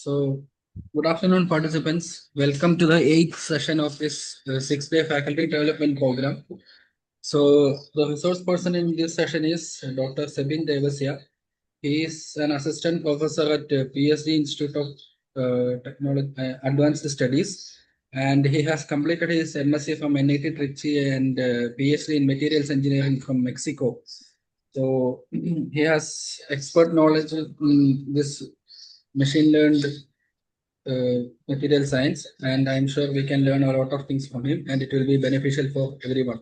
So, good afternoon, participants. Welcome to the eighth session of this six-day faculty development program. So, the resource person in this session is Dr. Sebin Devasia. He is an assistant professor at PSD Institute of Technology Advanced Studies, and he has completed his MSc from NIT Trichy and PhD in Materials Engineering from Mexico. So, he has expert knowledge in this machine learned material science, and I'm sure we can learn a lot of things from him, and it will be beneficial for everyone.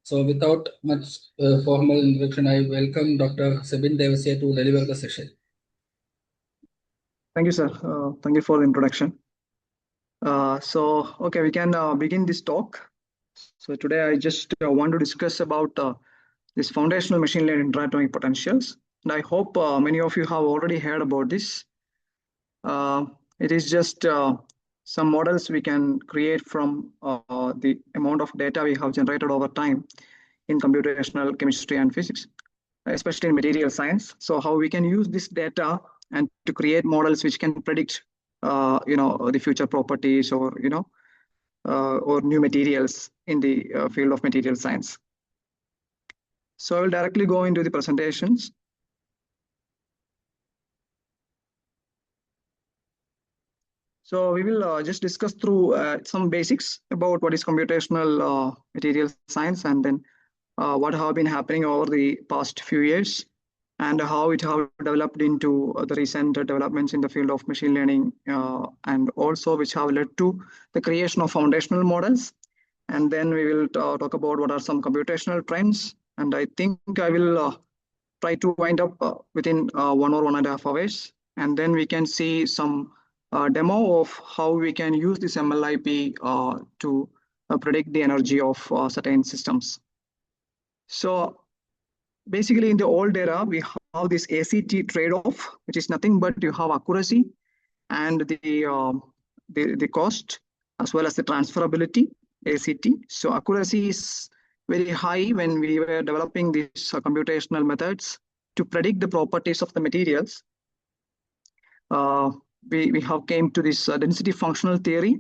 So, without much formal introduction, I welcome Dr. Sebin Devasia to deliver the session. Thank you, sir. Thank you for the introduction. Okay, we can begin this talk. So today I just want to discuss about this foundational machine learning interatomic potentials. And I hope many of you have already heard about this. It is just some models we can create from the amount of data we have generated over time in computational chemistry and physics, especially in material science. So how we can use this data and to create models which can predict, the future properties or, or new materials in the field of material science. So I will directly go into the presentations. So we will just discuss through some basics about what is computational material science, and then what have been happening over the past few years, and how it have developed into the recent developments in the field of machine learning, and also which have led to the creation of foundational models. And then we will talk about what are some computational trends. And I think I will try to wind up within 1 or 1.5 hours. And then we can see some demo of how we can use this MLIP to predict the energy of certain systems. So basically in the old era, we have this ACT trade-off, which is nothing but you have accuracy and the cost as well as the transferability, ACT. So accuracy is very high when we were developing these computational methods to predict the properties of the materials. We have came to this density functional theory.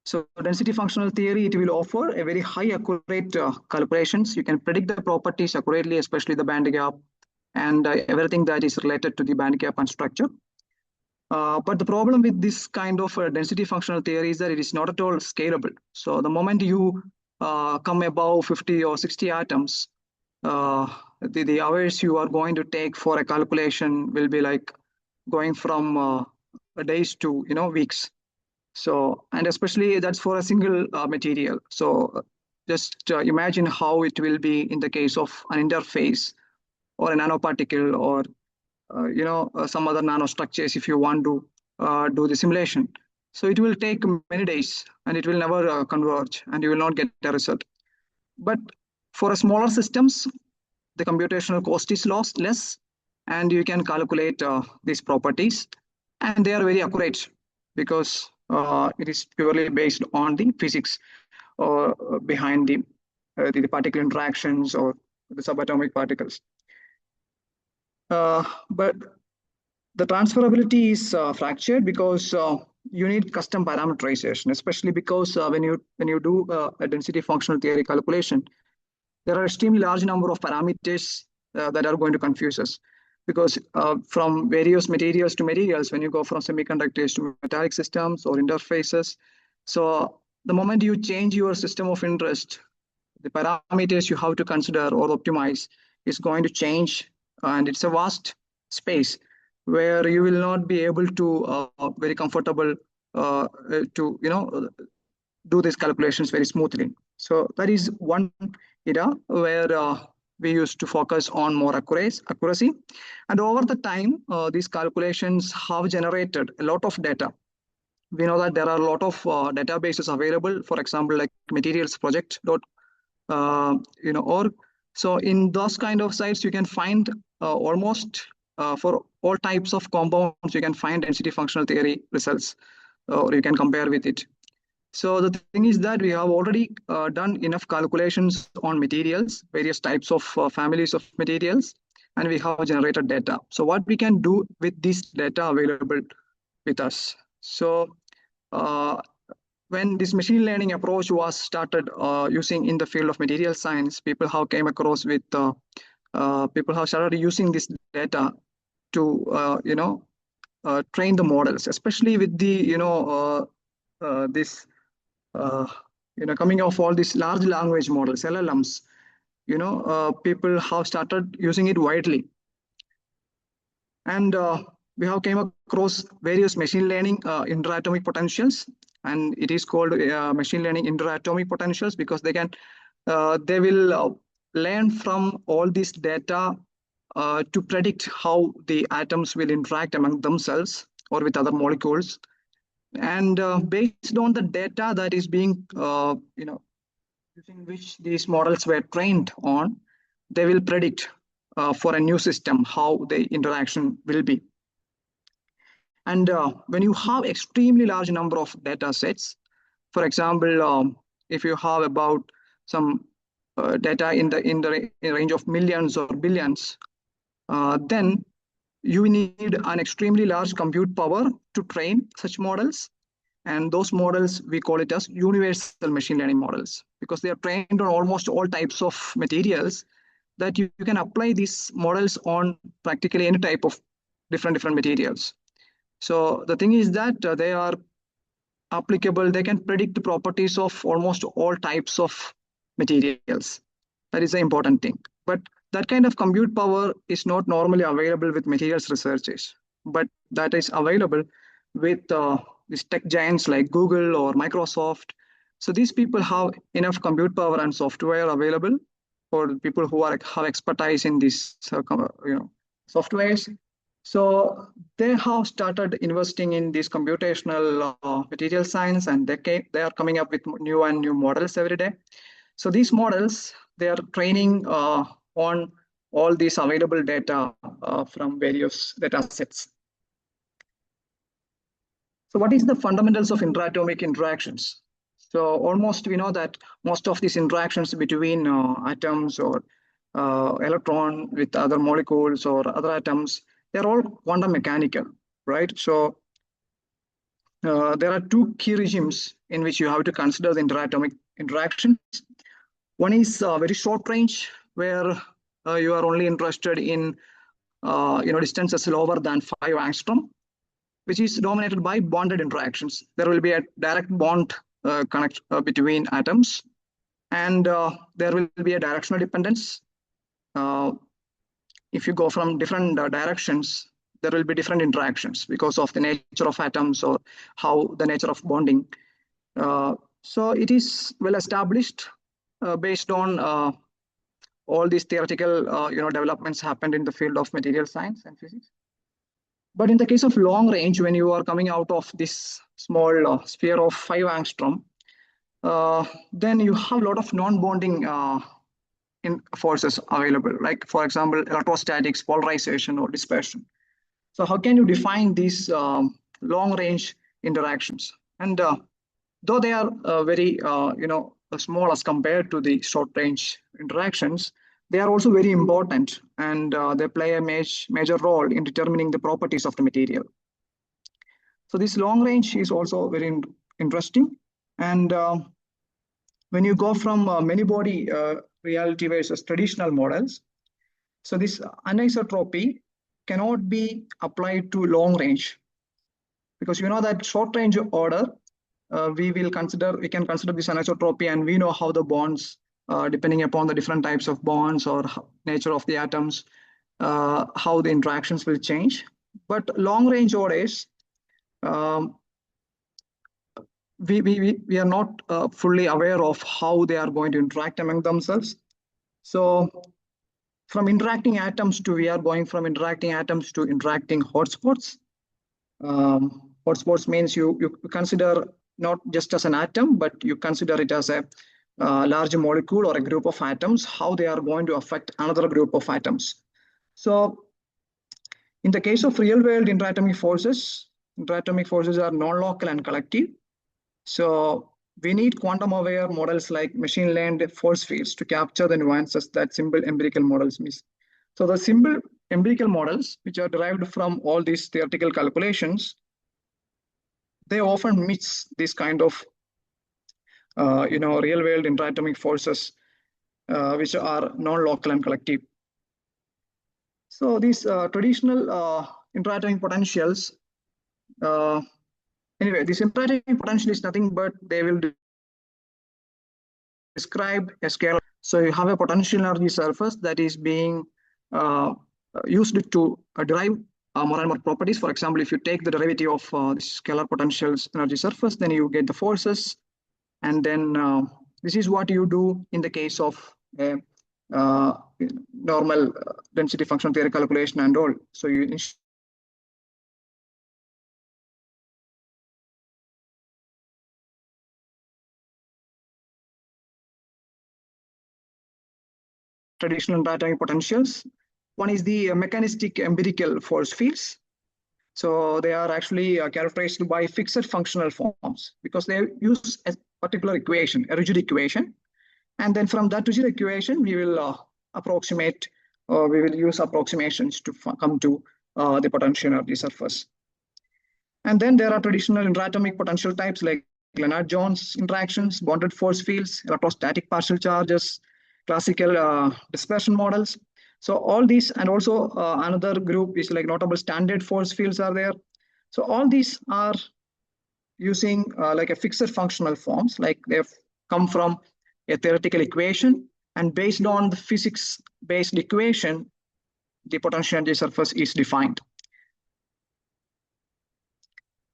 So density functional theory, it will offer a very high accurate calculations. You can predict the properties accurately, especially the band gap and everything that is related to the band gap and structure. But the problem with this kind of density functional theory is that it is not at all scalable. So the moment you come above 50 or 60 atoms, the hours you are going to take for a calculation will be like going from days to weeks. So, and especially that's for a single material. So just imagine how it will be in the case of an interface or a nanoparticle or some other nanostructures if you want to do the simulation. So it will take many days and it will never converge and you will not get a result. But for a smaller systems, the computational cost is less and you can calculate these properties, and they are very accurate because it is purely based on the physics behind the particle interactions or the subatomic particles. But the transferability is fractured because you need custom parameterization, especially because when you do a density functional theory calculation, there are extremely large number of parameters that are going to confuse us. Because from various materials to materials, when you go from semiconductors to metallic systems or interfaces, so the moment you change your system of interest, the parameters you have to consider or optimize is going to change, and it's a vast space where you will not be able to very comfortable to do these calculations very smoothly. So that is one era where we used to focus on more accuracy. And over the time, these calculations have generated a lot of data. We know that there are a lot of databases available, for example, like materialsproject.org. So in those kind of sites, you can find almost for all types of compounds, you can find density functional theory results, or you can compare with it. So the thing is that we have already done enough calculations on materials, various types of families of materials, and we have generated data. So what we can do with this data available with us. So when this machine learning approach was started using in the field of material science, people have came across with people have started using this data to train the models, especially with the this coming of all these large language models, LLMs. People have started using it widely, and we have came across various machine learning interatomic potentials, and it is called machine learning interatomic potentials because they will learn from all this data to predict how the atoms will interact among themselves or with other molecules. And based on the data that is being using which these models were trained on, they will predict for a new system how the interaction will be. And when you have extremely large number of data sets, for example, if you have about some data in the range of millions or billions, then you need an extremely large compute power to train such models. And those models, we call it as universal machine learning models because they are trained on almost all types of materials that you can apply these models on practically any type of different materials. So the thing is that they are applicable, they can predict the properties of almost all types of materials. That is the important thing. But that kind of compute power is not normally available with materials researchers, but that is available with these tech giants like Google or Microsoft. So these people have enough compute power and software available for people who have expertise in these softwares. So they have started investing in this computational material science, and they are coming up with new and new models every day. So these models, they are training on all these available data from various data sets. So what is the fundamentals of interatomic interactions? So almost we know that most of these interactions between atoms or electron with other molecules or other atoms, they're all quantum mechanical, right? So there are two key regimes in which you have to consider the interatomic interactions. One is very short range, where you are only interested in distances lower than 5 angstrom, which is dominated by bonded interactions. There will be a direct bond connect between atoms, and there will be a directional dependence. If you go from different directions, there will be different interactions because of the nature of atoms or how the nature of bonding. So it is well established based on all these theoretical developments happened in the field of material science and physics. But in the case of long range, when you are coming out of this small sphere of 5 angstrom, then you have a lot of non-bonding forces available, like, for example, electrostatics, polarization, or dispersion. So how can you define these long-range interactions? And though they are very small as compared to the short-range interactions, they are also very important, and they play a major role in determining the properties of the material. So this long range is also very interesting. And when you go from many body reality versus traditional models, so this anisotropy cannot be applied to long range, because you know that short range order, we can consider this anisotropy, and we know how the bonds, depending upon the different types of bonds or nature of the atoms, how the interactions will change. But long range orders, we are not fully aware of how they are going to interact among themselves. So from interacting atoms to, we are going from interacting atoms to interacting hotspots. Hotspots means you consider not just as an atom, but you consider it as a large molecule or a group of atoms, how they are going to affect another group of atoms. So in the case of real world interatomic forces are non-local and collective. So we need quantum aware models like machine learned force fields to capture the nuances that simple empirical models miss. So the simple empirical models, which are derived from all these theoretical calculations, they often mix this kind of real world interatomic forces which are non-local and collective. So these traditional interatomic potentials, anyway, this interatomic potential is nothing but they will describe a scalar. So you have a potential energy surface that is being used to derive more and more properties. For example, if you take the derivative of the scalar potential's energy surface, then you get the forces. And then this is what you do in the case of a normal density function theory calculation and all. So you traditional interatomic potentials. One is the mechanistic empirical force fields. So they are actually characterized by fixed functional forms because they use a particular equation, a rigid equation. And then from that rigid equation, we will approximate, or we will use approximations to come to the potential energy surface. And then there are traditional interatomic potential types like Lennard-Jones interactions, bonded force fields, electrostatic partial charges, classical dispersion models. So all these, and also another group is like notable standard force fields are there. So all these are using like a fixed functional forms, like they've come from a theoretical equation, and based on the physics-based equation, the potential energy surface is defined.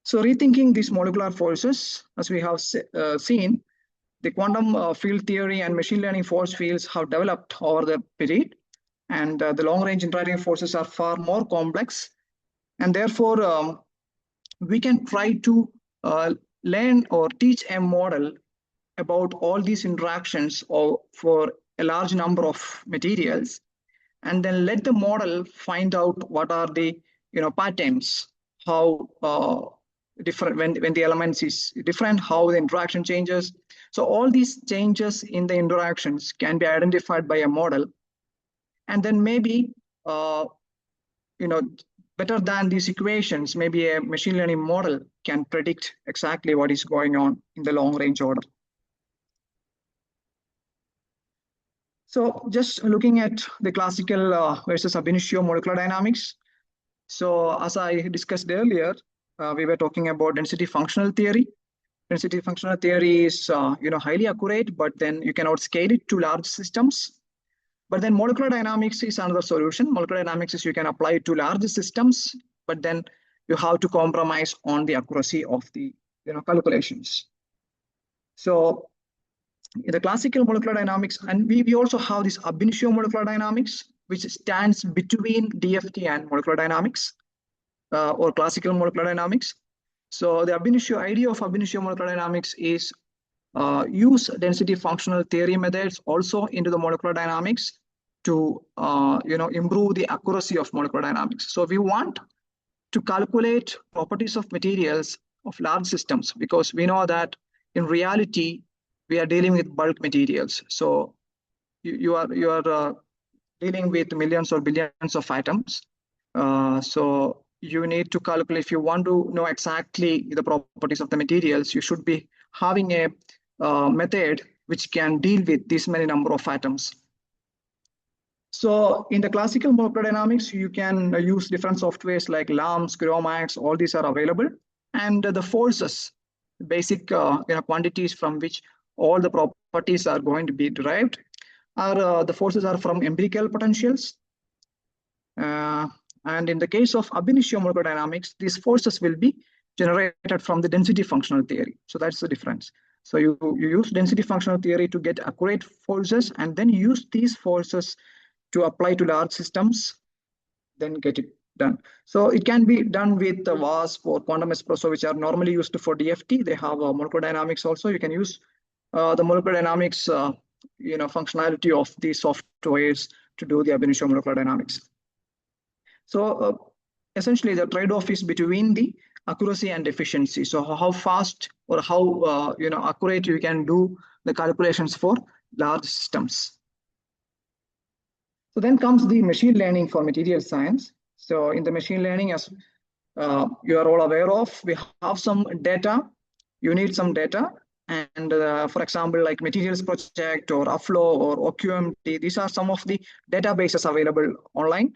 So rethinking these molecular forces, as we have seen, the quantum field theory and machine learning force fields have developed over the period, and the long-range interacting forces are far more complex, and therefore we can try to learn or teach a model about all these interactions for a large number of materials, and then let the model find out what are the patterns, how different when the elements is different, how the interaction changes. So all these changes in the interactions can be identified by a model, and then maybe better than these equations, maybe a machine learning model can predict exactly what is going on in the long range order. So just looking at the classical versus ab initio molecular dynamics. So as I discussed earlier, we were talking about density functional theory. Density functional theory is highly accurate, but then you cannot scale it to large systems. But then molecular dynamics is another solution. Molecular dynamics is you can apply it to large systems, but then you have to compromise on the accuracy of the calculations. So in the classical molecular dynamics, and we also have this ab initio molecular dynamics, which stands between DFT and molecular dynamics or classical molecular dynamics. So the ab initio idea of ab initio molecular dynamics is use density functional theory methods also into the molecular dynamics to improve the accuracy of molecular dynamics. So we want to calculate properties of materials of large systems because we know that in reality we are dealing with bulk materials. So you are dealing with millions or billions of atoms. So you need to calculate, if you want to know exactly the properties of the materials, you should be having a method which can deal with this many number of atoms. So in the classical molecular dynamics, you can use different softwares like LAMS, GROMACS, all these are available. And the forces, basic quantities from which all the properties are going to be derived, are the forces are from empirical potentials. And in the case of ab initio molecular dynamics, these forces will be generated from the density functional theory. So that's the difference. So you use density functional theory to get accurate forces, and then use these forces to apply to large systems, then get it done. So it can be done with the WASP or quantum espresso, which are normally used for DFT. They have molecular dynamics also. You can use the molecular dynamics functionality of these softwares to do the ab initio molecular dynamics. So essentially the trade-off is between the accuracy and efficiency. So how fast or how accurate you can do the calculations for large systems. So then comes the machine learning for material science. So in the machine learning, as you are all aware of. We have some data. You need some data. And for example, like materials project or Aflo or OQMT, these are some of the databases available online.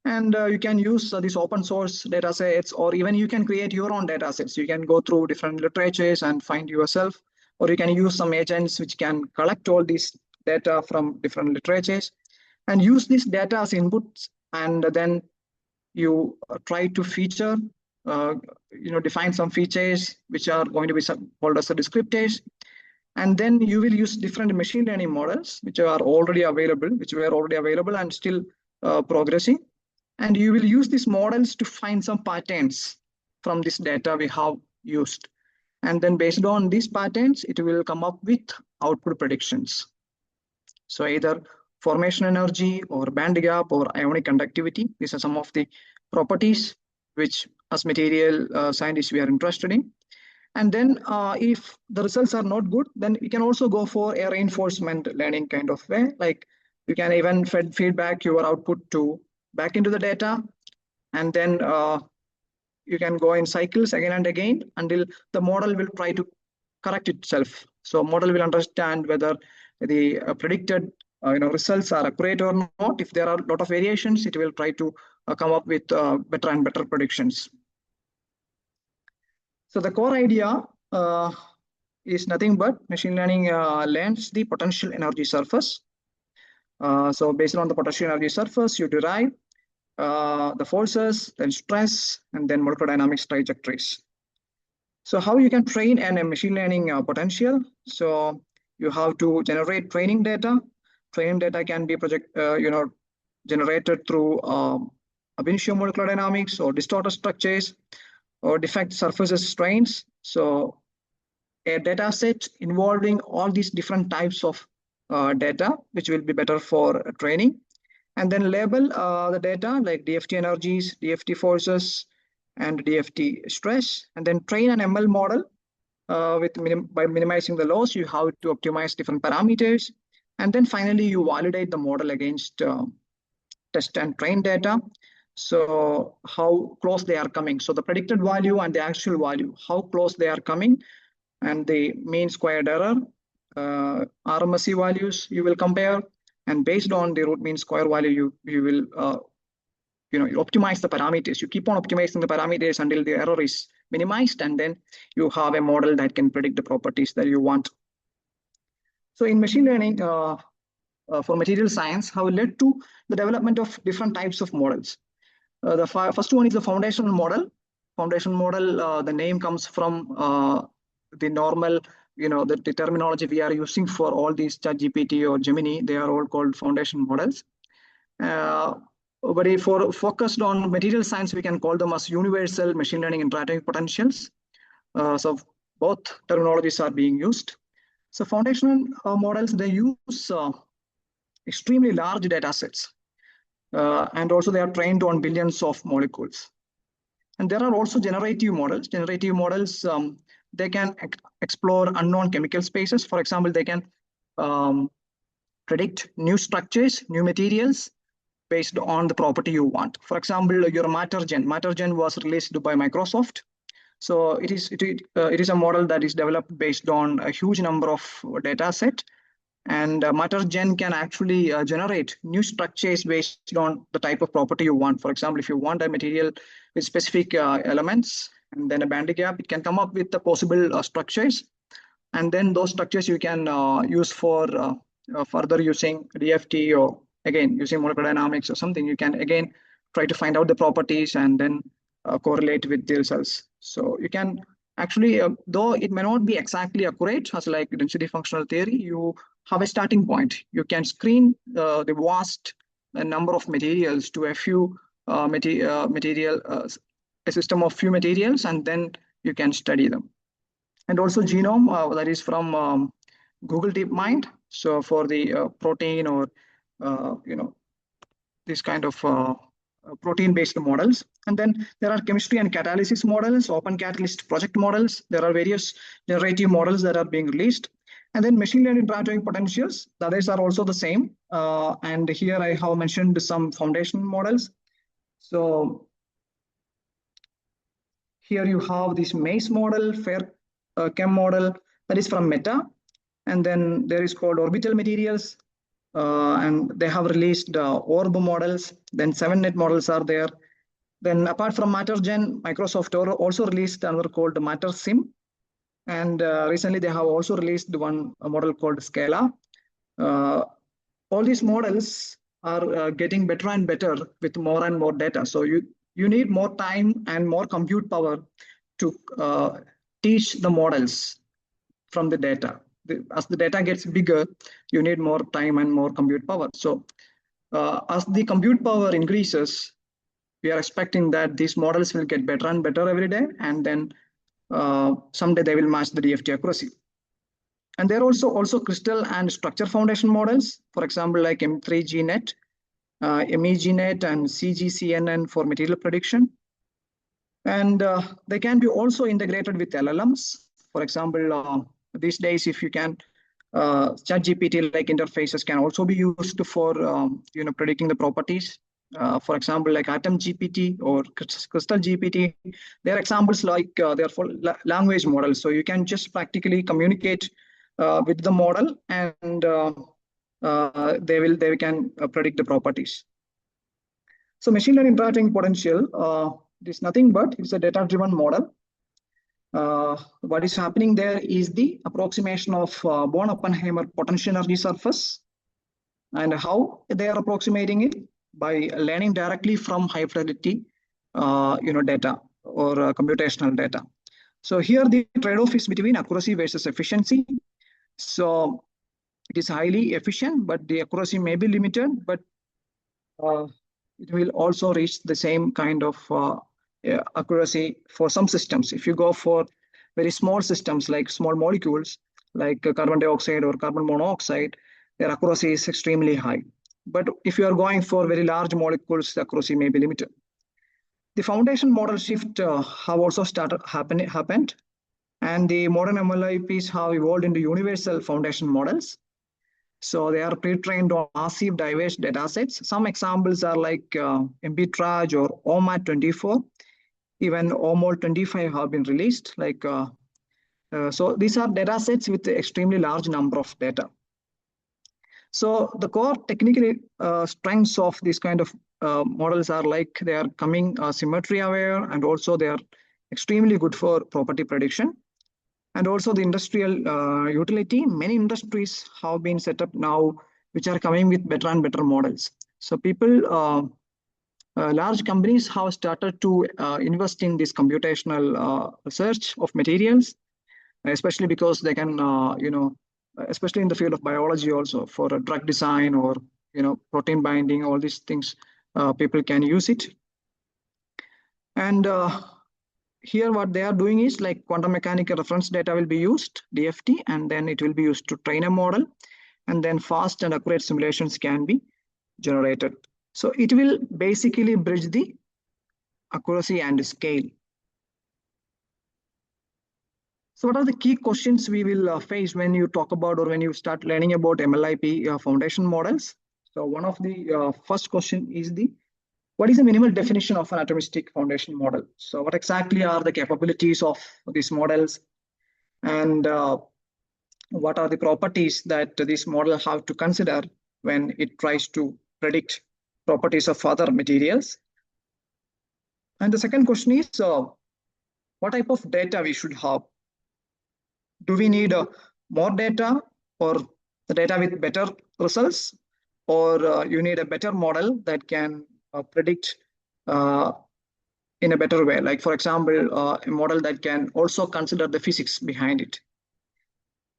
And you can use these open source data sets, or even you can create your own data sets. You can go through different literatures and find yourself, or you can use some agents which can collect all these data from different literatures and use this data as inputs, and then you try to feature, uh, define some features which are going to be called as the descriptors. And then you will use different machine learning models which are already available, which were already available and still progressing. And you will use these models to find some patterns from this data we have used. And then based on these patterns, it will come up with output predictions. So either formation energy or band gap or ionic conductivity. These are some of the properties which as material scientists we are interested in. And then if the results are not good, then we can also go for a reinforcement learning kind of way. Like you can even feedback your output to back into the data, and then you can go in cycles again and again until the model will try to correct itself. So model will understand whether the predicted results are accurate or not. If there are a lot of variations, it will try to come up with better and better predictions. So the core idea is nothing but machine learning learns the potential energy surface. So based on the potential energy surface, you derive the forces, then stress, and then molecular dynamics trajectories. So how you can train a machine learning potential? So you have to generate training data. Training data can be generated through ab initio molecular dynamics or distorted structures or defect surfaces strains. So a data set involving all these different types of data, which will be better for training. And then label the data like DFT energies, DFT forces, and DFT stress, and then train an ML model by minimizing the loss. You have to optimize different parameters. And then finally, you validate the model against test and train data. So how close they are coming. So the predicted value and the actual value, how close they are coming, and the mean squared error, RMSE values you will compare. And based on the root mean square value, you will you optimize the parameters. You keep on optimizing the parameters until the error is minimized, and then you have a model that can predict the properties that you want. So in machine learning for material science, have led to the development of different types of models. The first one is the foundational model. Foundation model, the name comes from the normal, the terminology we are using for all these ChatGPT or Gemini. They are all called foundation models. But if for focused on material science, we can call them as universal machine learning interatomic potentials. So both terminologies are being used. So foundational models, they use extremely large data sets. And also they are trained on billions of molecules. And there are also generative models. Generative models, they can explore unknown chemical spaces. For example, they can predict new structures, new materials, based on the property you want. For example, your MatterGen. MatterGen was released by Microsoft. So it is a model that is developed based on a huge number of data set. And MatterGen can actually generate new structures based on the type of property you want. For example, if you want a material with specific elements and then a band gap, it can come up with the possible structures. And then those structures you can use for further using DFT, or again using molecular dynamics or something. You can again try to find out the properties and then correlate with the results. So you can actually, though it may not be exactly accurate as like density functional theory, you have a starting point. You can screen the vast number of materials to a few a system of few materials, and then you can study them. And also genome, that is from Google DeepMind. So for the protein or this kind of protein-based models. And then there are chemistry and catalysis models, open catalyst project models. There are various generative models that are being released. And then machine learning interatomic potentials, the others are also the same. And here I have mentioned some foundation models. So Here you have this maze model, fair chem model that is from Meta. And then there is called orbital materials. And they have released orb models. Then 7net models are there. Then apart from MatterGen, Microsoft also released another called MatterSim. And recently they have also released one model called Scala. All these models are getting better and better with more and more data. So you need more time and more compute power to teach the models from the data. As the data gets bigger, you need more time and more compute power. So as the compute power increases, we are expecting that these models will get better and better every day, and then someday they will match the DFT accuracy. And there are also crystal and structure foundation models, for example, like M3GNet, MEGNet, and CGCNN for material prediction. And they can be also integrated with LLMs. For example, these days, if you can, ChatGPT-like interfaces can also be used for predicting the properties. For example, like Atom GPT or Crystal GPT, they are examples like they are for language models. So you can just practically communicate with the model, and they can predict the properties. So machine learning interacting potential is nothing but it's a data-driven model. What is happening there is the approximation of Born-Oppenheimer potential energy surface, and how they are approximating it by learning directly from high fidelity data or computational data. So here the trade-off is between accuracy versus efficiency. So it is highly efficient, but the accuracy may be limited, but it will also reach the same kind of accuracy for some systems. If you go for very small systems like small molecules, like carbon dioxide or carbon monoxide, their accuracy is extremely high. But if you are going for very large molecules, the accuracy may be limited. The foundation model shift have also happened, and the modern MLIPs have evolved into universal foundation models. So they are pre-trained on massive diverse datasets. Some examples are like MBTraj or OMAT24, even OMOL25 have been released. So these are datasets with extremely large number of data. So the core technical strengths of these kind of models are like they are coming symmetry aware, and also they are extremely good for property prediction. And also the industrial utility, many industries have been set up now, which are coming with better and better models. So people, large companies have started to invest in this computational research of materials, especially because they can, especially in the field of biology also for drug design or, protein binding, all these things, people can use it. And here what they are doing is like quantum mechanical reference data will be used, DFT, and then it will be used to train a model, and then fast and accurate simulations can be generated. So it will basically bridge the accuracy and scale. So what are the key questions we will face when you talk about or when you start learning about MLIP foundation models? So one of the first question is what is the minimal definition of an atomistic foundation model? So what exactly are the capabilities of these models, and what are the properties that this model have to consider when it tries to predict properties of other materials? And the second question is what type of data we should have? Do we need more data, or the data with better results, or you need a better model that can predict in a better way, like for example a model that can also consider the physics behind it?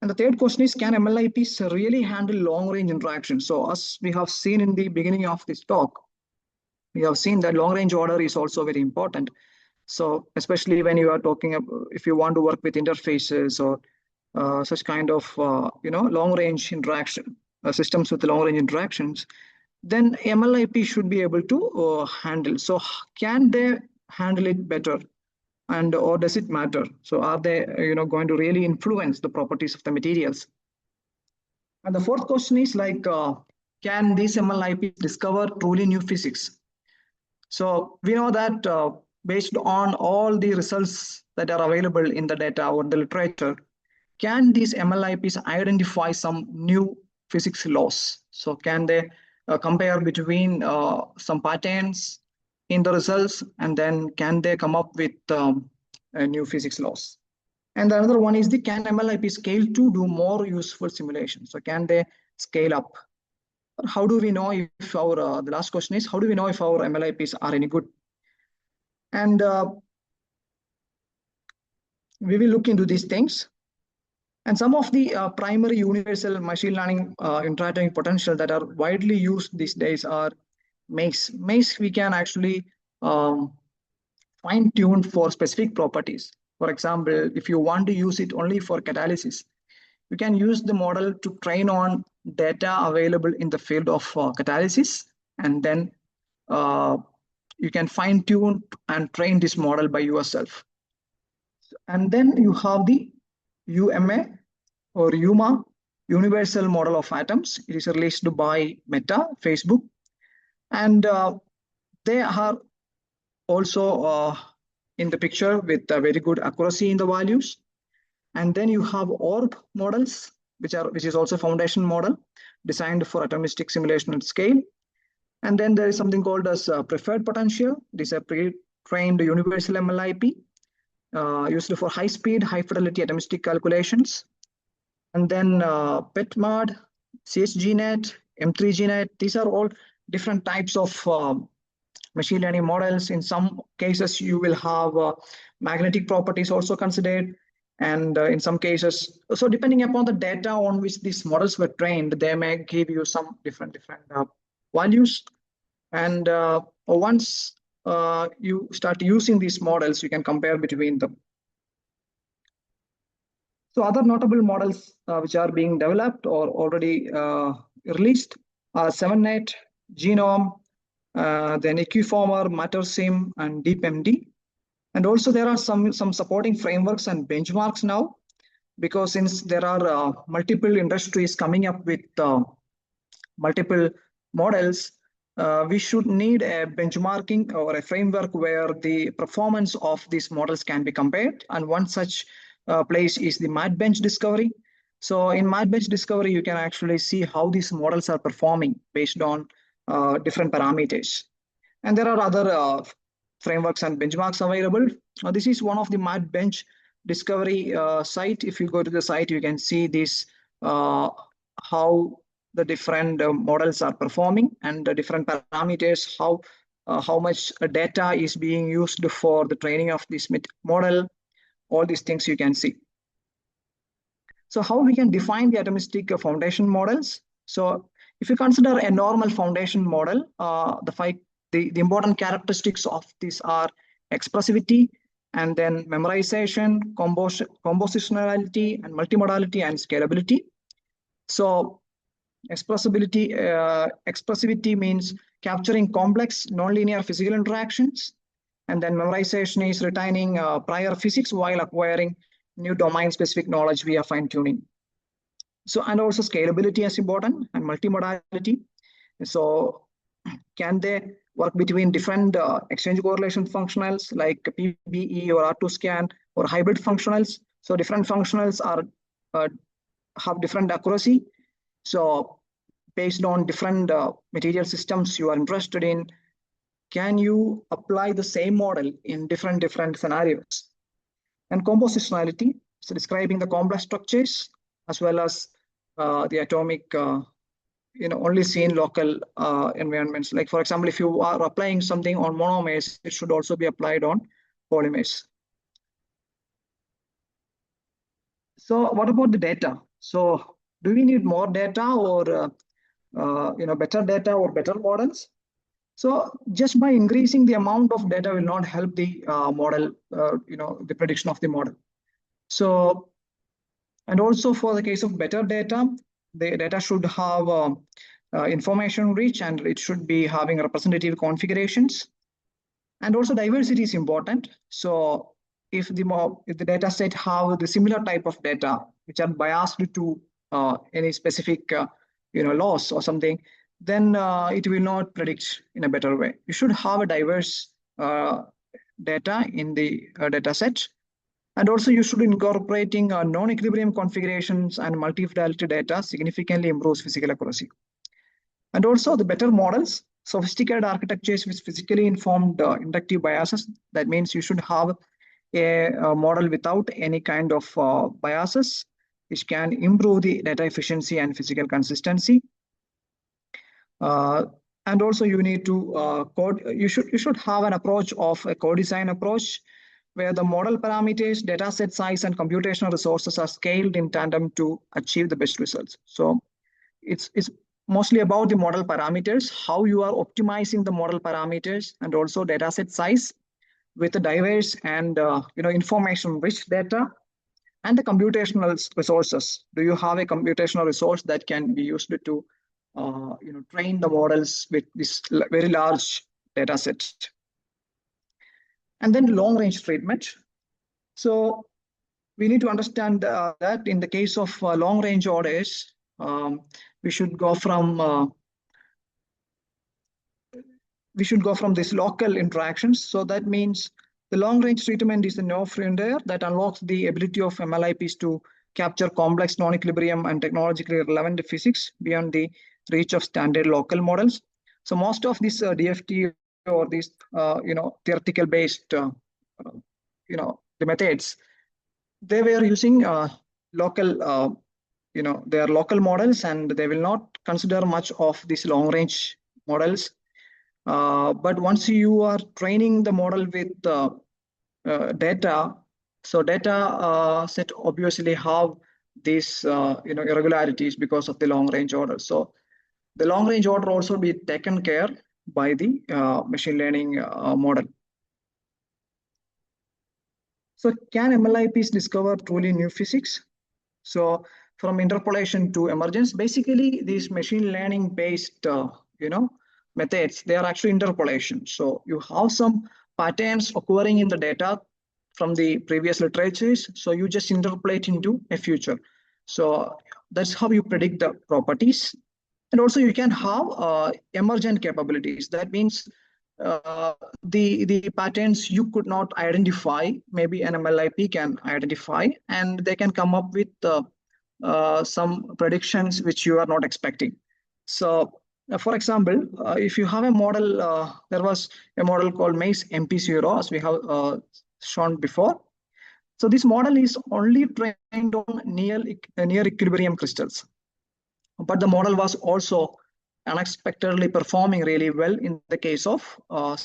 And the third question is, can MLIPs really handle long range interactions? So as we have seen in the beginning of this talk, we have seen that long range order is also very important. So especially when you are talking about, if you want to work with interfaces or such kind of long range interaction systems with long range interactions, then MLIP should be able to handle. So can they handle it better, and or does it matter? So are they going to really influence the properties of the materials? And the fourth question is like, can these MLIPs discover truly new physics? So we know that based on all the results that are available in the data or the literature, can these MLIPs identify some new physics laws? So can they compare between some patterns in the results, and then can they come up with new physics laws? And the another one is the can MLIP scale to do more useful simulations? So can they scale up? How do we know if our, the last question is, how do we know if our MLIPs are any good? And we will look into these things. And some of the primary universal machine learning interacting potential that are widely used these days are maze. Maze we can actually fine tune for specific properties. For example, if you want to use it only for catalysis, you can use the model to train on data available in the field of catalysis, and then you can fine tune and train this model by yourself. And then you have the UMA or UMA, Universal Model of Atoms. It is released by Meta, Facebook. And they are also in the picture with a very good accuracy in the values. And then you have ORB models, which is also a foundation model designed for atomistic simulation at scale. And then there is something called as preferred potential. This is a pre-trained universal MLIP used for high-speed, high-fidelity atomistic calculations. And then PETMAD, CSGNet, M3GNet, these are all different types of machine learning models. In some cases, you will have magnetic properties also considered. And in some cases, so depending upon the data on which these models were trained, they may give you some different values. And once you start using these models, you can compare between them. So other notable models which are being developed or already released are 7net, Genome, then Equiformer, MatterSim, and DeepMD. And also there are some supporting frameworks and benchmarks now, because since there are multiple industries coming up with multiple models, we should need a benchmarking or a framework where the performance of these models can be compared. And one such place is the MatBench Discovery. So in MatBench Discovery, you can actually see how these models are performing based on different parameters. And there are other frameworks and benchmarks available. This is one of the MatBench Discovery site. If you go to the site, you can see this, how the different models are performing and the different parameters, how much data is being used for the training of this model. All these things you can see. So how we can define the atomistic foundation models? So if you consider a normal foundation model, the important characteristics of these are expressivity, and then memorization, compositionality, and multimodality and scalability. So expressivity means capturing complex nonlinear physical interactions, and then memorization is retaining prior physics while acquiring new domain-specific knowledge via fine-tuning. So, and also scalability is important, and multimodality. So can they work between different exchange correlation functionals like PBE or R2scan or hybrid functionals? So different functionals are have different accuracy. So based on different material systems you are interested in, can you apply the same model in different scenarios? And compositionality, so describing the complex structures as well as the atomic, only seen local environments. Like for example, if you are applying something on monomers, it should also be applied on polymers. So what about the data? So do we need more data or better data or better models? So just by increasing the amount of data will not help the model, the prediction of the model. So, and also for the case of better data, the data should have information rich, and it should be having representative configurations. And also diversity is important. So if the data set have the similar type of data which are biased to any specific loss or something, then it will not predict in a better way. You should have a diverse data in the data set. And also you should incorporating non-equilibrium configurations and multi-fidelity data significantly improves physical accuracy. And also the better models, sophisticated architectures with physically informed inductive biases. That means you should have a model without any kind of biases, which can improve the data efficiency and physical consistency. And also you need to you should have an approach of a co-design approach where the model parameters, data set size, and computational resources are scaled in tandem to achieve the best results. So it's mostly about the model parameters, how you are optimizing the model parameters, and also data set size with the diverse and information rich data, and the computational resources. Do you have a computational resource that can be used to train the models with this very large data set? And then long range treatment. So we need to understand that in the case of long range orders, we should go from these local interactions. So that means the long range treatment is the no-friender that unlocks the ability of MLIPs to capture complex non-equilibrium and technologically relevant physics beyond the reach of standard local models. So most of these DFT or these theoretical based the methods, they were using local they are local models, and they will not consider much of these long range models. But once you are training the model with data, so data set obviously have these irregularities because of the long range order. So the long range order also be taken care by the machine learning model. So can MLIPs discover truly new physics? So from interpolation to emergence, basically these machine learning based methods, they are actually interpolation. So you have some patterns occurring in the data from the previous literatures. So you just interpolate into a future. So that's how you predict the properties. And also you can have emergent capabilities. That means the patterns you could not identify, maybe an MLIP can identify, and they can come up with some predictions which you are not expecting. So for example, if you have a model, there was a model called Maze MP0, as we have shown before. So this model is only trained on near equilibrium crystals. But the model was also unexpectedly performing really well in the case of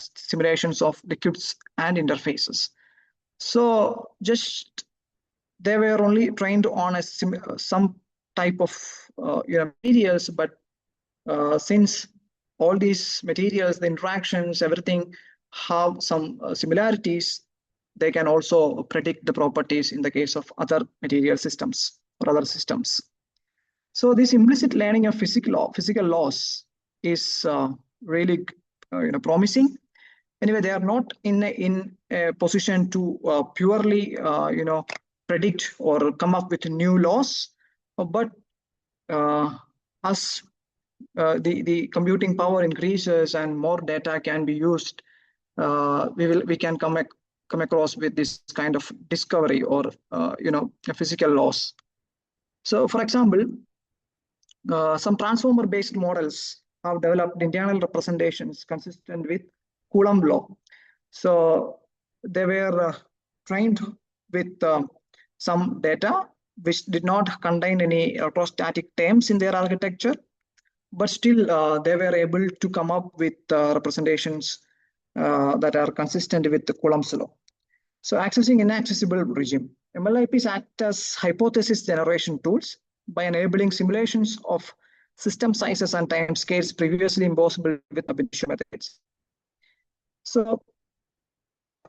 simulations of liquids and interfaces. So just they were only trained on some type of materials, but since all these materials, the interactions, everything have some similarities, they can also predict the properties in the case of other material systems or other systems. So this implicit learning of physical laws is really promising. Anyway, they are not in a position to purely predict or come up with new laws, but as the computing power increases and more data can be used, we can come across with this kind of discovery or physical laws. So, for example, some transformer-based models have developed internal representations consistent with Coulomb law. So they were trained with some data which did not contain any electrostatic terms in their architecture, but still they were able to come up with representations that are consistent with the Coulomb's law. So accessing inaccessible regime. MLIPs act as hypothesis generation tools by enabling simulations of system sizes and time scales previously impossible with ab initio methods. So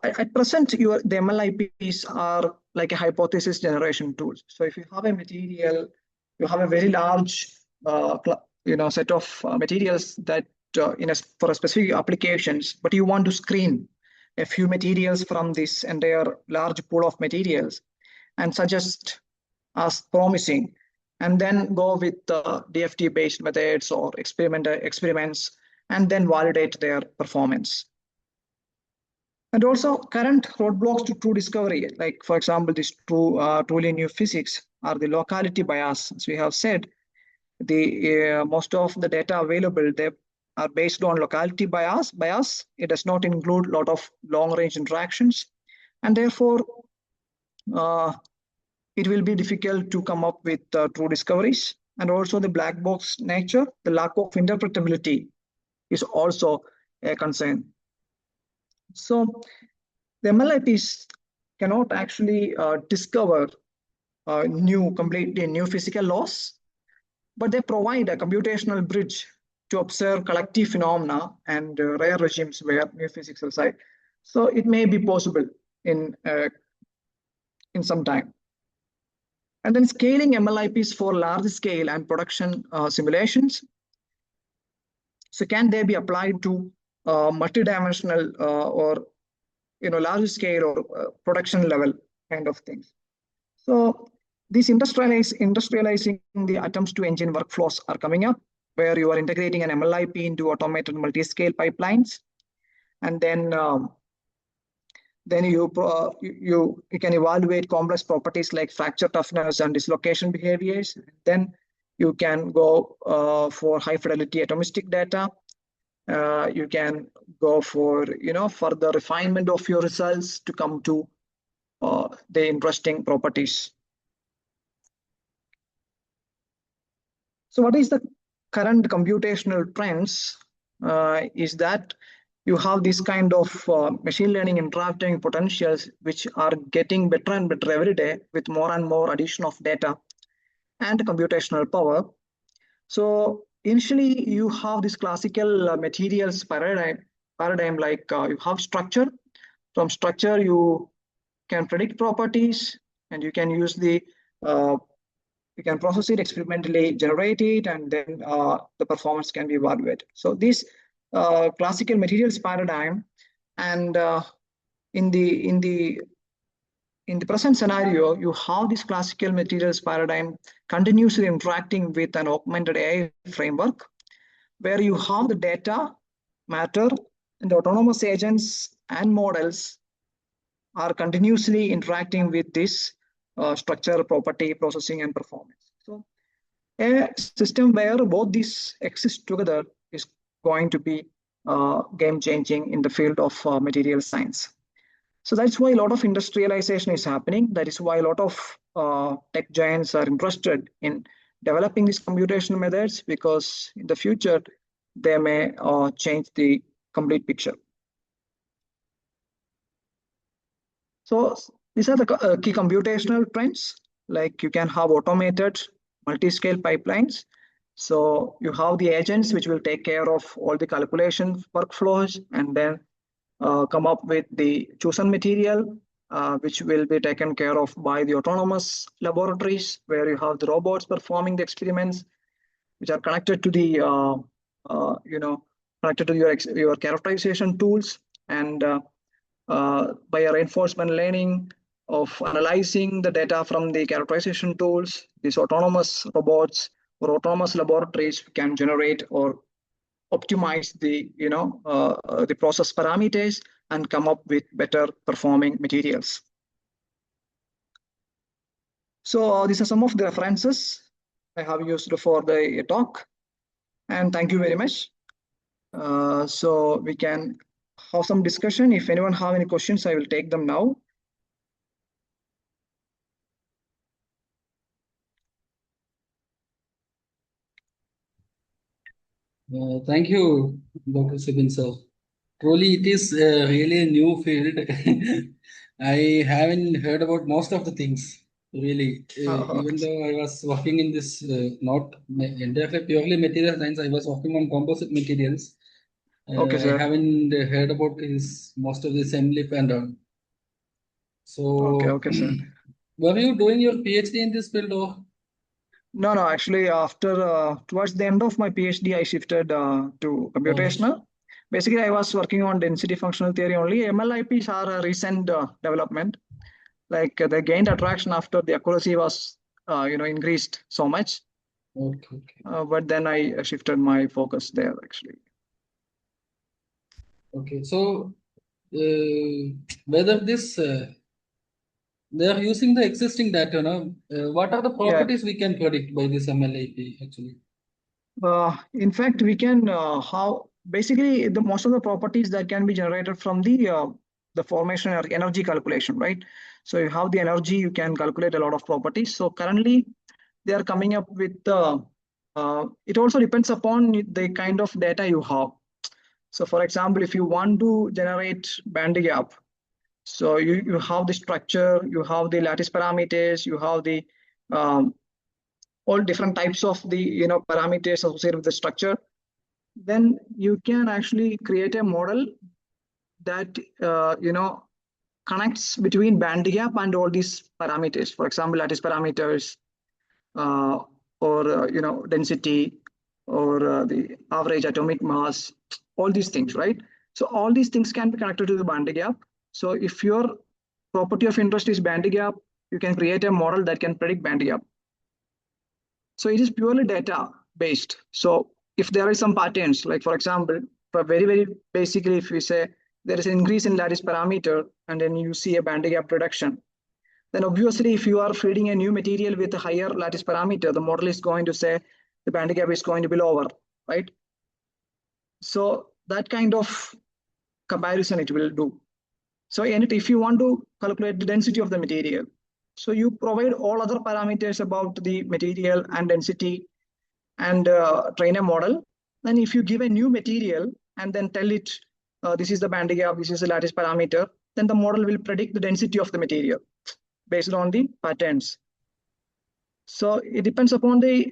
at present, the MLIPs are like a hypothesis generation tool. So if you have a material, you have a very large set of materials that for a specific applications, but you want to screen a few materials from this entire large pool of materials and suggest as promising, and then go with DFT-based methods or experiments, and then validate their performance. And also current roadblocks to true discovery, like for example, this truly new physics are the locality bias. As we have said, the most of the data available they are based on locality bias. It does not include a lot of long range interactions, and therefore uh, it will be difficult to come up with true discoveries. And also the black box nature, the lack of interpretability is also a concern. So the MLIPs cannot actually discover completely new physical laws, but they provide a computational bridge to observe collective phenomena and rare regimes where new physics reside. So it may be possible in uh, in some time. And then scaling MLIPs for large scale and production simulations. So can they be applied to multidimensional or large scale or production level kind of things? So these industrializing the atoms to engine workflows are coming up, where you are integrating an MLIP into automated multi-scale pipelines, and then you can evaluate complex properties like fracture toughness and dislocation behaviors. Then you can go for high fidelity atomistic data. You can go for further refinement of your results to come to the interesting properties. So what is the current computational trends is that you have this kind of machine learning interacting potentials which are getting better and better every day with more and more addition of data and computational power. So initially you have this classical materials paradigm like you have structure. From structure you can predict properties and you can use you can process it experimentally, generate it, and then the performance can be evaluated. So this classical materials paradigm, and in the present scenario, you have this classical materials paradigm continuously interacting with an augmented AI framework, where you have the data, matter, and the autonomous agents and models are continuously interacting with this structure, property, processing, and performance. So a system where both these exist together is going to be game changing in the field of material science. So that's why a lot of industrialization is happening. That is why a lot of tech giants are interested in developing these computational methods, because in the future they may change the complete picture. So these are the key computational trends. Like you can have automated multi-scale pipelines. So you have the agents which will take care of all the calculation workflows and then come up with the chosen material, which will be taken care of by the autonomous laboratories, where you have the robots performing the experiments, which are connected to the connected to your characterization tools, and by a reinforcement learning of analyzing the data from the characterization tools, these autonomous robots or autonomous laboratories can generate or optimize the process parameters and come up with better performing materials. So these are some of the references I have used for the talk, and thank you very much. So we can have some discussion. If anyone have any questions, I will take them now. Thank you, Dr. Sebin sir. Truly, it is really a new field. I haven't heard about most of the things. Really, even Okay. though I was working in this not entirely purely material science, I was working on composite materials. Okay, I sir. haven't heard about this most of the assembly and all. Okay, So, okay, sir. were you doing your PhD in this field or? No, no, actually, after towards the end of my PhD, I shifted to Oh, computational. Basically, I was working on density functional theory only. MLIPs are a recent development. Like they gained attraction after the accuracy was, increased so much. okay, okay, But then I shifted my focus there actually. okay. So, whether this they are using the existing data. No? What are the Yeah. properties we can predict by this MLIP actually? In fact, we can how basically the most of the properties that can be generated from the formation or energy calculation, right? So you have the energy, you can calculate a lot of properties. So currently, they are coming up with it also depends upon the kind of data you have. So, for example, if you want to generate band gap, so you have the structure, you have the lattice parameters, you have the um, all different types of the parameters associated with the structure, then you can actually create a model that connects between band gap and all these parameters. For example, lattice parameters, uh, or density, or the average atomic mass, all these things, right? So all these things can be connected to the band gap. So if your property of interest is band gap, you can create a model that can predict band gap. So it is purely data based. So if there is some patterns, like for example, for very basically, if we say there is an increase in lattice parameter and then you see a band gap reduction, then obviously if you are feeding a new material with a higher lattice parameter, the model is going to say the band gap is going to be lower, right? So that kind of comparison it will do. So if you want to calculate the density of the material, so you provide all other parameters about the material and density and train a model. Then if you give a new material and then tell it this is the band gap, this is the lattice parameter, then the model will predict the density of the material based on the patterns. So it depends upon the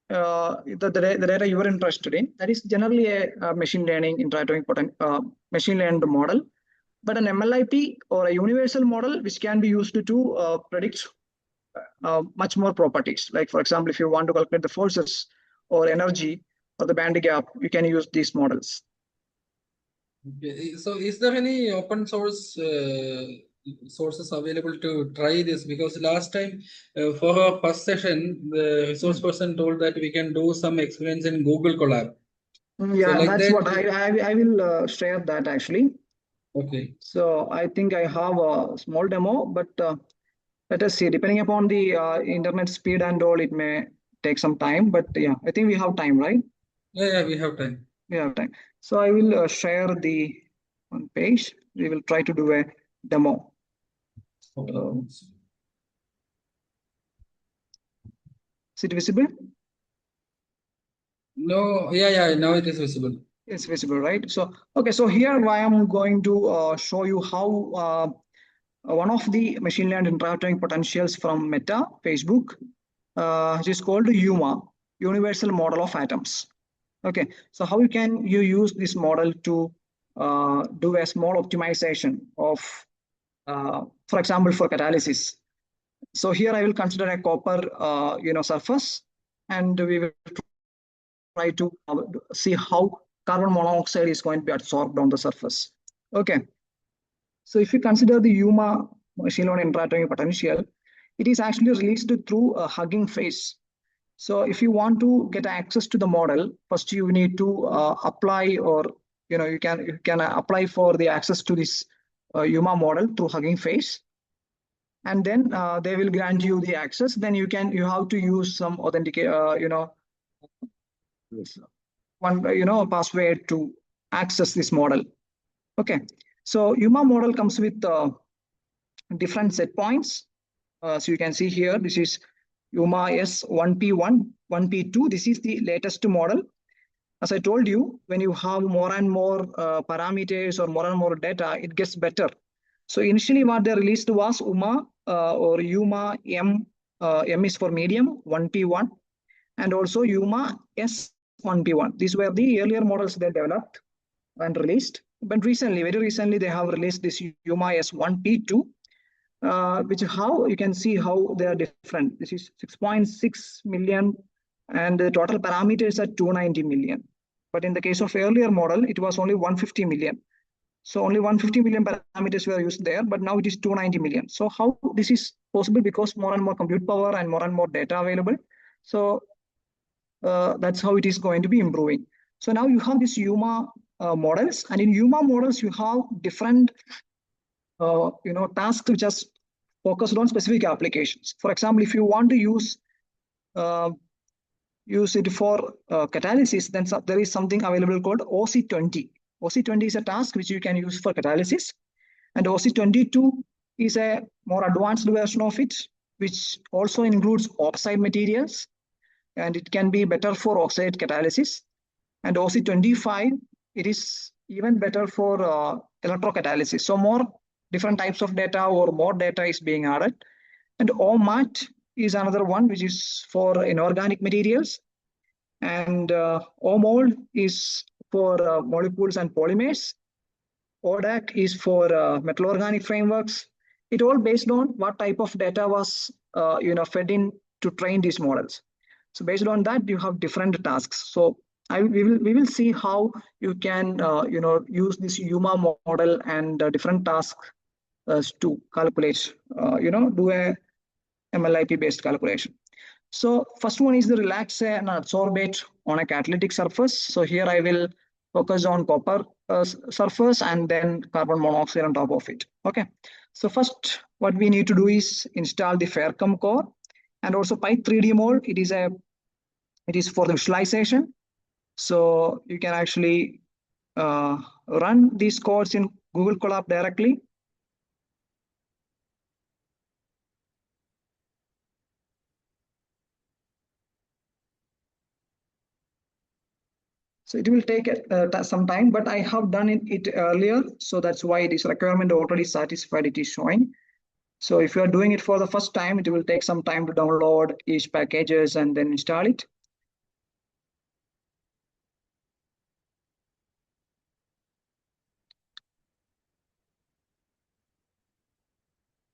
data you are interested in. That is generally a machine learning interacting machine learned model. But an MLIP or a universal model which can be used to predict much more properties. Like for example, if you want to calculate the forces or energy or the band gap, you can use these models. Okay. So is there any open source sources available to try this? Because last time for our first session, the resource person told that we can do some experiments in Google Colab. So Yeah, like that's that. what I will share that actually. Okay. So I think I have a small demo, but let us see. Depending upon the internet speed and all, it may take some time. But yeah, I think we have time, right? Yeah, we have time. We have time. So I will share the one page. We will try to do a demo. Okay. Is it visible? No, yeah, now it is visible. It's visible, right? So, okay, so here I am going to show you how one of the machine learned interacting potentials from Meta, Facebook, which is called UMA, Universal Model of Atoms. Okay, so how can you use this model to do a small optimization of, for example, for catalysis? So here I will consider a copper, surface, and we will try to see how carbon monoxide is going to be absorbed on the surface. Okay, so if you consider the UMA machine learning interacting potential, it is actually released through a hugging phase. So if you want to get access to the model, first you need to apply, or you can apply for the access to this UMA model through hugging phase, and then they will grant you the access. Then you have to use some authenticate one password to access this model. Okay, so UMA model comes with different set points. So you can see here, this is UMA S1P1, 1P2. This is the latest model. As I told you, when you have more and more parameters or more and more data, it gets better. So initially what they released was UMA or UMA M. M is for medium, 1P1, and also UMA S1P1. These were the earlier models they developed and released. But very recently, they have released this UMA S1P2, which how you can see how they are different. This is 6.6 million, and the total parameters are 290 million. But in the case of earlier model, it was only 150 million. So only 150 million parameters were used there, but now it is 290 million. So how this is possible? Because more and more compute power and more data available. So that's how it is going to be improving. So now you have this UMA models. And in UMA models, you have different tasks which are focused on specific applications. For example, if you want to uh, use it for catalysis, then there is something available called OC20. OC20 is a task which you can use for catalysis, and OC22 is a more advanced version of it, which also includes oxide materials, and it can be better for oxide catalysis. And OC25, it is even better for electrocatalysis. So more different types of data or more data is being added. And OMAT is another one which is for inorganic materials. And OMOL is for molecules and polymers. ODAC is for metal organic frameworks. It all based on what type of data was fed in to train these models. So based on that, you have different tasks. So we will see how you can use this UMA model and different tasks to calculate, do a MLIP based calculation. So first one is the relax and adsorbate on a catalytic surface. So here I will focus on copper surface and then carbon monoxide on top of it. Okay. So first, what we need to do is install the Faircom core and also Py3D mode. It is for the visualization. So you can actually run these codes in Google Colab directly. So it will take some time, but I have done it earlier. So that's why it is requirement already satisfied. It is showing. So if you are doing it for the first time, it will take some time to download each packages and then install it.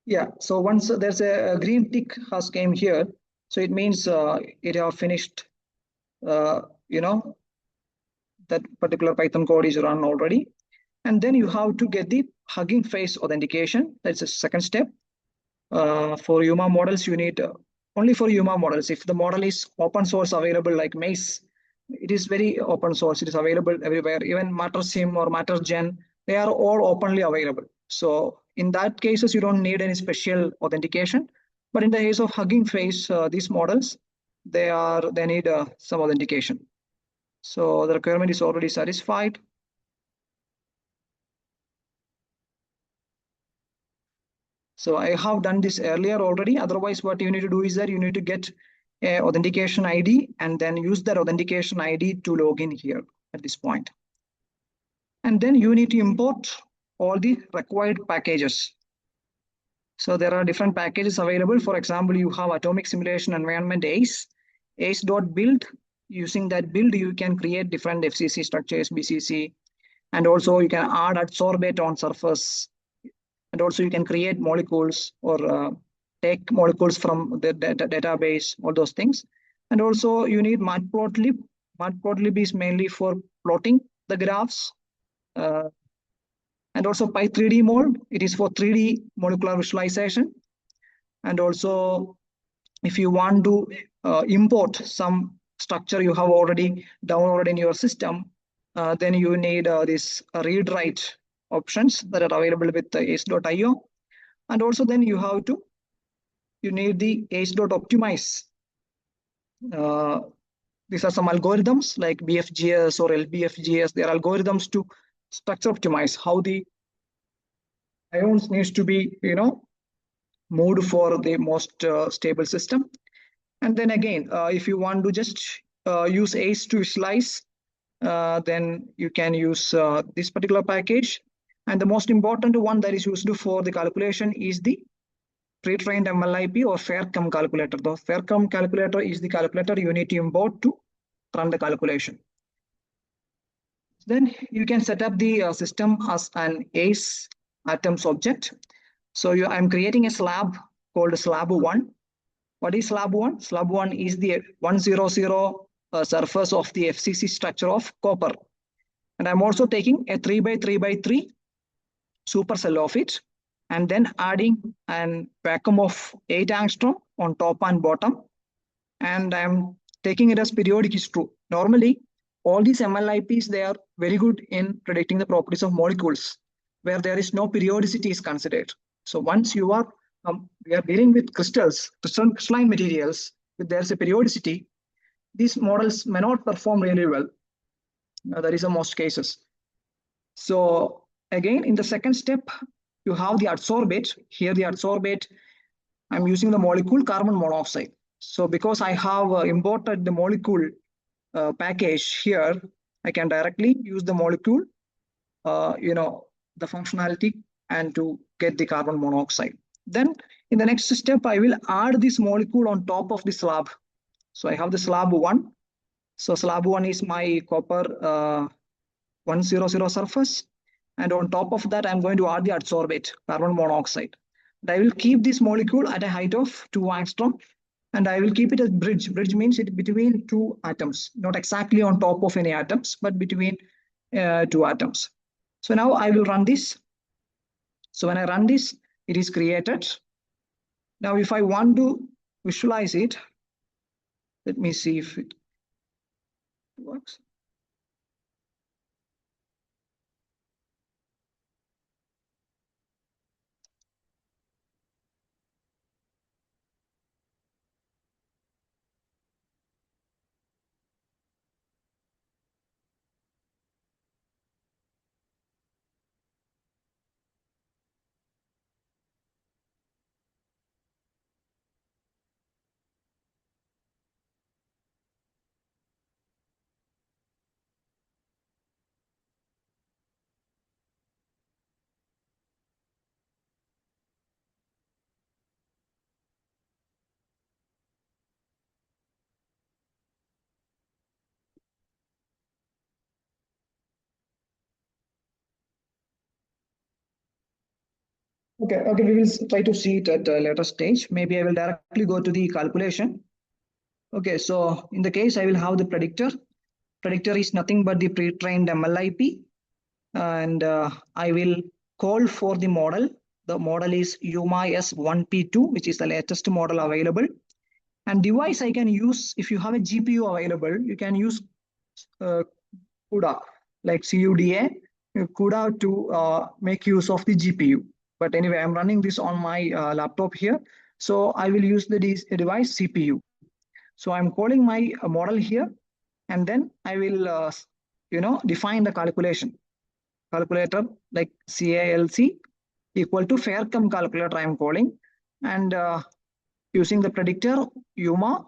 Yeah, so once there's a green tick has came here, so it means it have finished, that particular Python code is run already. And then you have to get the Hugging Face authentication. That's the second step. For UMA models, you need only for UMA models. If the model is open source available like Maze, it is very open source. It is available everywhere. Even MatterSim or MatterGen, they are all openly available. So in that cases, you don't need any special authentication. But in the case of Hugging Face, these models, they need some authentication. So the requirement is already satisfied. So I have done this earlier already. Otherwise, what you need to do is that you need to get a authentication ID and then use that authentication ID to log in here at this point. And then you need to import all the required packages. So there are different packages available. For example, you have atomic simulation environment ACE, ace.build. Using that build, you can create different FCC structures, BCC, and also you can add adsorbate on surface. And also you can create molecules or take molecules from the database, all those things. And also you need matplotlib. Matplotlib is mainly for plotting the graphs. And also Py3D mode, it is for 3D molecular visualization. And also if you want to import some structure you have already downloaded in your system, then you need this read-write options that are available with ace.io. And also then you need the ace.optimize. These are some algorithms like BFGS or LBFGS. They are algorithms to structure optimize how the ions needs to be, moved for the most stable system. And then again, if you want to just use ACE to visualize, then you can use this particular package. And the most important one that is used for the calculation is the pre-trained MLIP or Faircom calculator. The Faircom calculator is the calculator you need to import to run the calculation. Then you can set up the system as an ACE atoms object. So I'm creating a slab called slab1. What is slab1? Slab1 is the 100 surface of the FCC structure of copper. And I'm also taking a 3x3x3 supercell of it and then adding an vacuum of 8 angstrom on top and bottom. And I'm taking it as periodic is true. Normally, all these MLIPs, they are very good in predicting the properties of molecules where there is no periodicity is considered. So once you are, we are dealing with crystalline materials, if there's a periodicity, these models may not perform really well. That is in most cases. So again, in the second step, you have the adsorbate. Here the adsorbate, I'm using the molecule carbon monoxide. So because I have imported the molecule package here, I can directly use the molecule, the functionality and to get the carbon monoxide. Then in the next step, I will add this molecule on top of the slab. So I have the slab 1. So slab 1 is my copper 100 surface. And on top of that, I'm going to add the adsorbate, carbon monoxide. And I will keep this molecule at a height of 2 angstrom. And I will keep it as bridge. Bridge means it between two atoms, not exactly on top of any atoms, but between two atoms. So now I will run this. So when I run this, it is created. Now, if I want to visualize it, let me see if it works. Okay, we will try to see it at a later stage. Maybe I will directly go to the calculation. Okay, so in the case, I will have the predictor. Predictor is nothing but the pre-trained MLIP. And I will call for the model. The model is UMA S1P2, which is the latest model available. And device I can use, if you have a GPU available, you can use CUDA, like CUDA, CUDA to make use of the GPU. But anyway, I'm running this on my laptop here. So I will use the device CPU. So I'm calling my model here, and then I will, define the calculator like CALC equal to Faircom calculator I'm calling, and using the predictor UMA,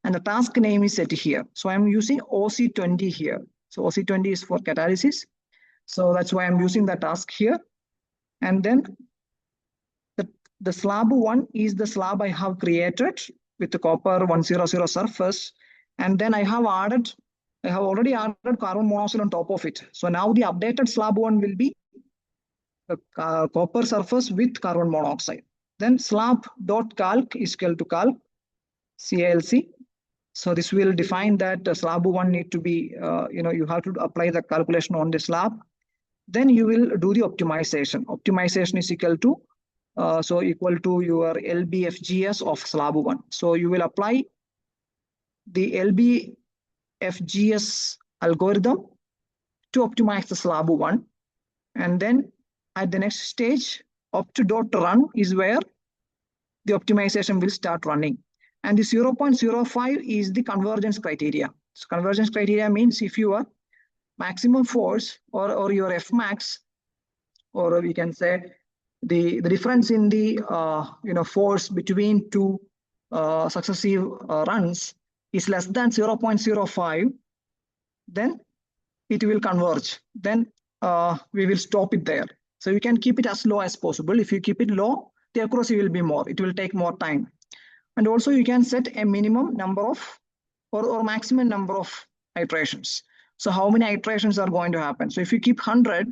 and the task name is set here. So I'm using OC20 here. So OC20 is for catalysis. So that's why I'm using the task here. And then the slab 1 is the slab I have created with the copper 100 surface. And then I have already added carbon monoxide on top of it. So now the updated slab 1 will be the copper surface with carbon monoxide. Then slab.calc is equal to calc CALC. So this will define that slab 1 need to be, you have to apply the calculation on the slab. Then you will do the optimization. Optimization is equal to, equal to your LBFGS of slab 1. So you will apply the LBFGS algorithm to optimize the slab 1. And then at the next stage, opt.run is where the optimization will start running. And the 0.05 is the convergence criteria. So convergence criteria means if your maximum force or your Fmax, or we can say the difference in the force between two successive runs is less than 0.05, then it will converge. Then we will stop it there. So you can keep it as low as possible. If you keep it low, the accuracy will be more. It will take more time. And also you can set a minimum number of or maximum number of iterations. So how many iterations are going to happen? So if you keep 100,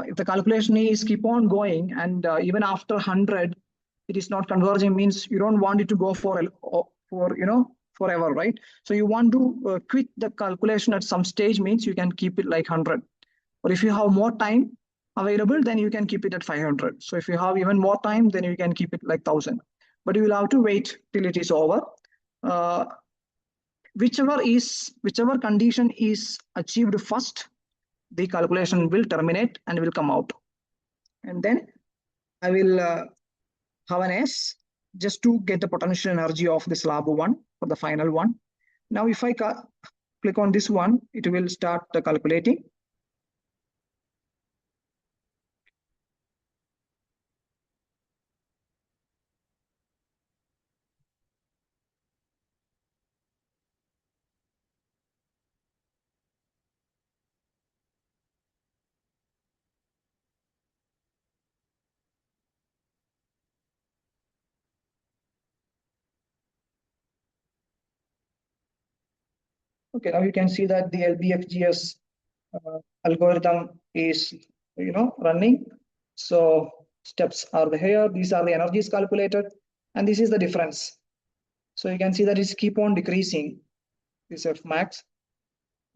if the calculation is keep on going, and even after 100, it is not converging, means you don't want it to go for forever, right? So you want to quit the calculation at some stage, means you can keep it like 100. Or if you have more time available, then you can keep it at 500. So if you have even more time, then you can keep it like 1000. But you will have to wait till it is over. whichever condition is achieved first, the calculation will terminate and will come out. And then I will have an S just to get the potential energy of the slab one for the final one. Now, if I click on this one, it will start calculating. Okay, now you can see that the LBFGS algorithm is running. So steps are here. These are the energies calculated, and this is the difference. So you can see that it's keep on decreasing this F max,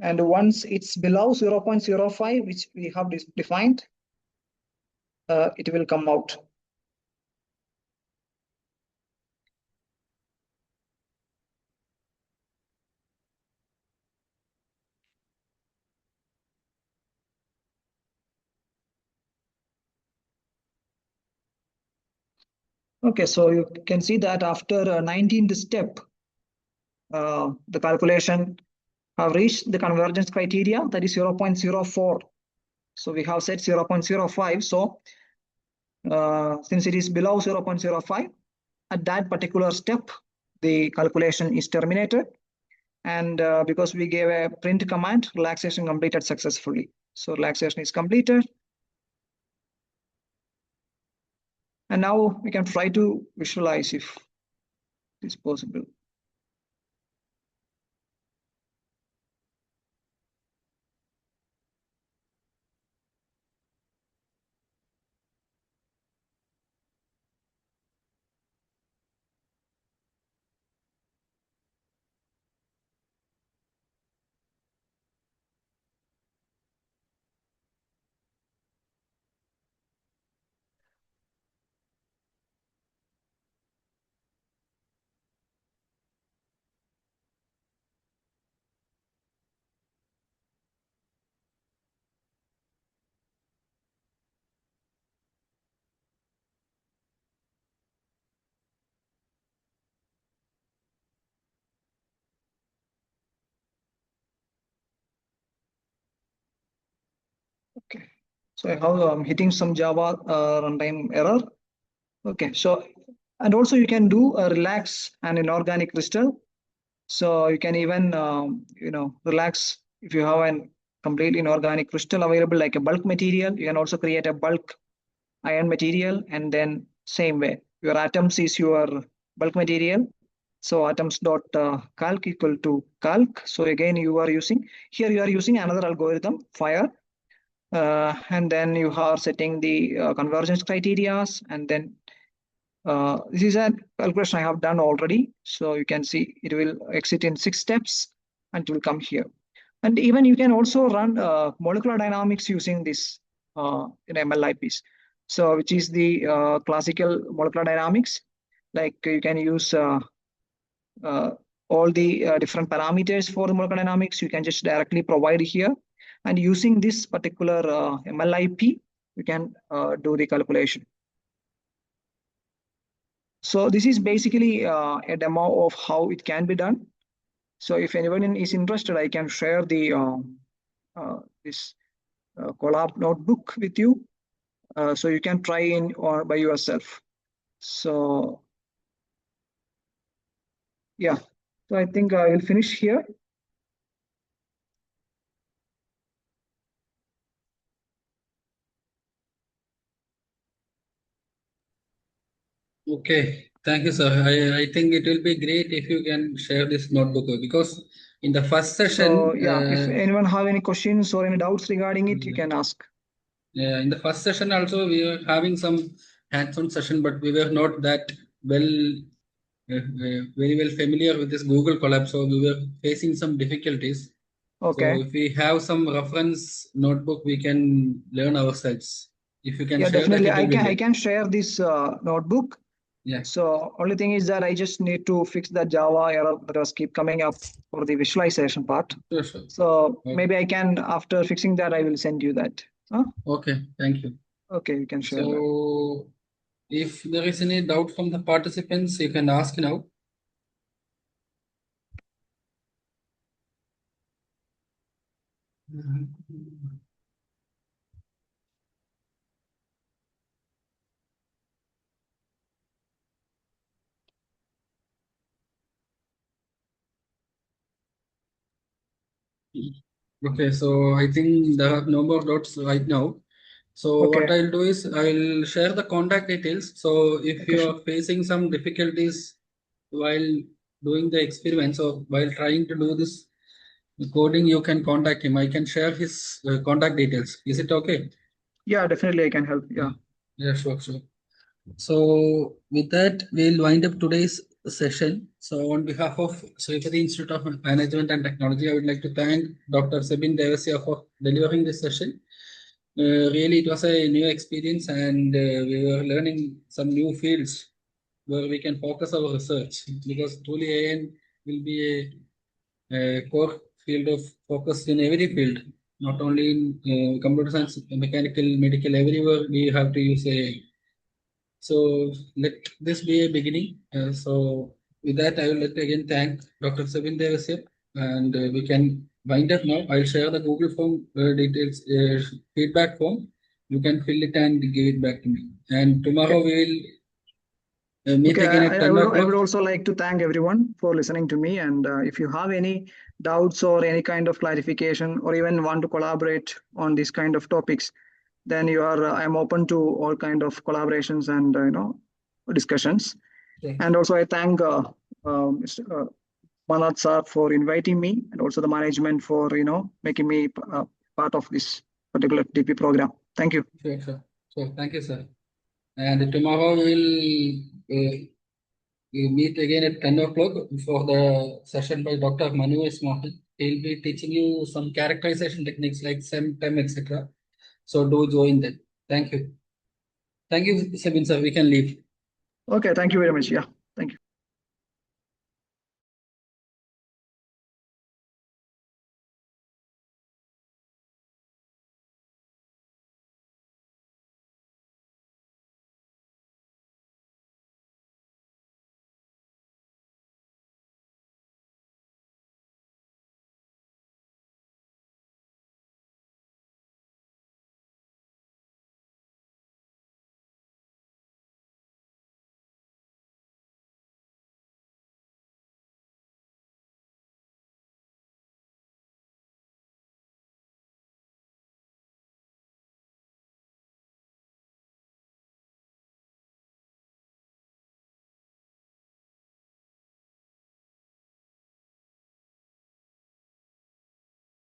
and once it's below 0.05, which we have defined, it will come out. Okay, so you can see that after 19th step, the calculation have reached the convergence criteria, that is 0.04. So we have set 0.05. So since it is below 0.05, at that particular step, the calculation is terminated. And because we gave a print command, relaxation completed successfully. So relaxation is completed. And now we can try to visualize if it is possible. Okay, so I have hitting some Java runtime error. Okay, so and also you can do a relax an inorganic crystal. So you can even relax if you have an complete inorganic crystal available like a bulk material. You can also create a bulk iron material, and then same way your atoms is your bulk material. So atoms dot calc equal to calc. So again you are using another algorithm fire. And then you are setting the convergence criterias, and then this is a calculation I have done already. So you can see it will exit in 6 steps and it will come here. And even you can also run molecular dynamics using this in MLIPs. So which is the classical molecular dynamics. Like you can use all the different parameters for the molecular dynamics. You can just directly provide here. And using this particular MLIP, you can do the calculation. So this is basically a demo of how it can be done. So if anyone is interested, I can share the this collab notebook with you, so you can try in or by yourself. So yeah, so I think I will finish here. Okay, thank you, sir. I think it will be great if you can share this notebook because in the first So session, yeah, if anyone have any questions or any doubts regarding it, you can ask. in the first session also we were having some hands-on session, but we were not that well, very well familiar with this Google Colab, so we were facing some difficulties. So Okay. if we have some reference notebook, we can learn ourselves. If you can Yeah, share that, definitely. it will be I great. can share this notebook. Yeah. So only thing is that I just need to fix that Java error that was keep coming up for the visualization part. Sure, sure. So Okay. maybe I can, after fixing that, I will send you that. Huh? Okay. Thank you. Okay, you can share that. So, if there is any doubt from the participants, you can ask now. Okay, so I think there are no more doubts right now. So what Okay, I'll do is I'll share the contact details. So if okay, you sure. are facing some difficulties while doing the experiments or while trying to do this coding, you can contact him. I can share his contact details. Is it okay? Yeah, definitely I can help. Yeah, Yeah. yeah, sure, sure. So with that, we'll wind up today's session. So on behalf of Sripati Institute of Management and Technology, I would like to thank Dr. Sebin Devasia for delivering this session. Really, it was a new experience, and we were learning some new fields where we can focus our research, because truly AI will be a core field of focus in every field, not only in computer science, mechanical, medical, everywhere we have to use AI. So let this be a beginning. So with that, I will let again thank Dr. Sabin Devasya, and we can wind up now. I'll share the Google form details, feedback form. You can fill it and give it back to me. And Okay. tomorrow we will meet Okay, again at I 10 would I o'clock. would also like to thank everyone for listening to me. And if you have any doubts or any kind of clarification, or even want to collaborate on these kind of topics, then you are I'm open to all kind of collaborations and discussions. Okay. And also I thank Mr. Manat sir for inviting me, and also the management for making me part of this particular DP program. Thank you. Sure, sure. So thank you, sir. And tomorrow we'll meet again at 10 o'clock for the session by Dr. Manu S. Mohan. He'll be teaching you some characterization techniques like SEM, TEM, etc. So do join that. Thank you. Thank you, Sebin sir. We can leave. Okay, thank you very much. Yeah.